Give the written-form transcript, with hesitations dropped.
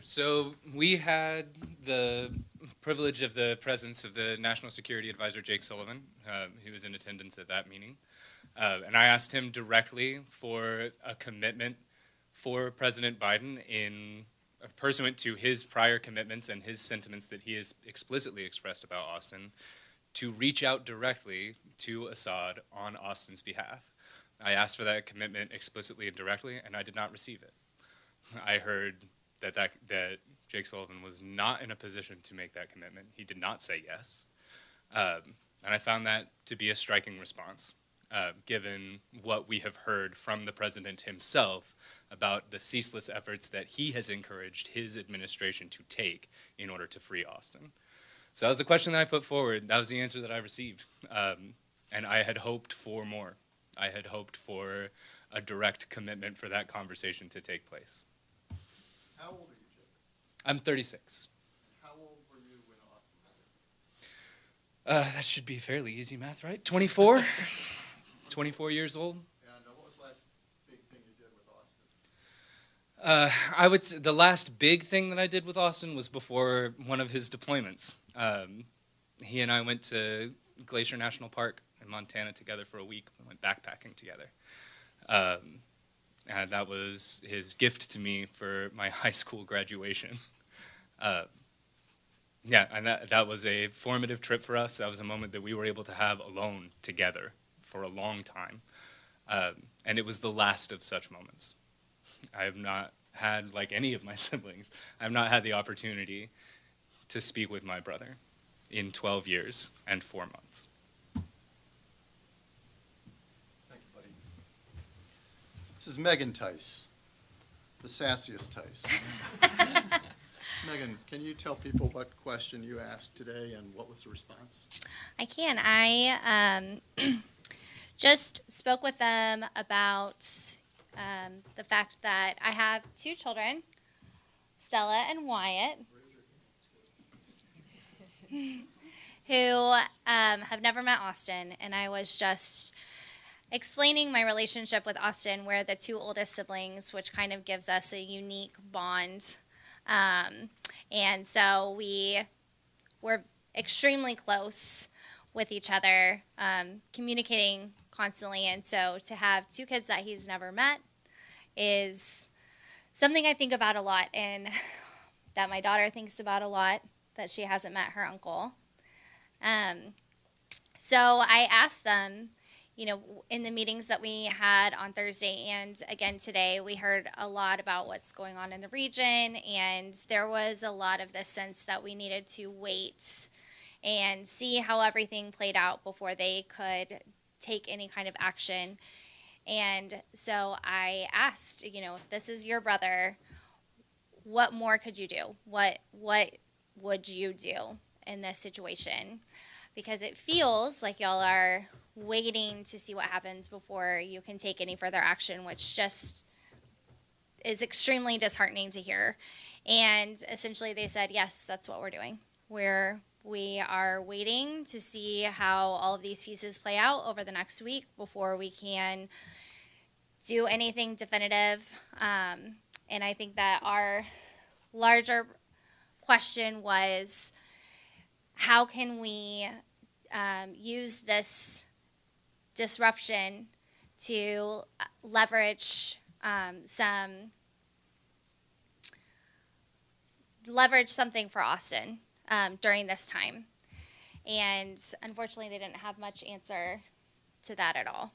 So we had the privilege of the presence of the National Security Advisor, Jake Sullivan. He was in attendance at that meeting. And I asked him directly for a commitment for President Biden in pursuant to his prior commitments and his sentiments that he has explicitly expressed about Austin, to reach out directly to Assad on Austin's behalf. I asked for that commitment explicitly and directly, and I did not receive it. I heard that Jake Sullivan was not in a position to make that commitment. He did not say yes. And I found that to be a striking response, given what we have heard from the president himself about the ceaseless efforts that he has encouraged his administration to take in order to free Austin. So that was the question that I put forward. That was the answer that I received. And I had hoped for more. I had hoped for a direct commitment for that conversation to take place. How old are you, Jake? I'm 36. How old were you when Austin was? That should be fairly easy math, right? 24? 24 years old. And what was the last big thing you did with Austin? I would say the last big thing that I did with Austin was before one of his deployments. He and I went to Glacier National Park in Montana together for a week. We went backpacking together. And that was his gift to me for my high school graduation. Yeah, and that was a formative trip for us. That was a moment that we were able to have alone together for a long time. And it was the last of such moments. I have not had, like any of my siblings, I have not had the opportunity to speak with my brother in 12 years and 4 months. Thank you, buddy. This is Megan Tice, the sassiest Tice. Megan, can you tell people what question you asked today and what was the response? I can. I just spoke with them about the fact that I have 2 children, Stella and Wyatt, who have never met Austin, and I was just explaining my relationship with Austin. We're the 2 oldest siblings, which kind of gives us a unique bond. And so we were extremely close with each other, communicating constantly. And so to have 2 kids that he's never met is something I think about a lot, and that my daughter thinks about a lot, that she hasn't met her uncle. So I asked them, you know, in the meetings that we had on Thursday and again today, we heard a lot about what's going on in the region, and there was a lot of this sense that we needed to wait and see how everything played out before they could take any kind of action. And so I asked, you know, if this is your brother, what more could you do? What would you do in this situation? Because it feels like y'all are waiting to see what happens before you can take any further action, which just is extremely disheartening to hear. And essentially they said, yes, that's what we're doing. We are waiting to see how all of these pieces play out over the next week before we can do anything definitive. And I think that our larger question was, how can we use this disruption to leverage something for Austin during this time? And unfortunately, they didn't have much answer to that at all.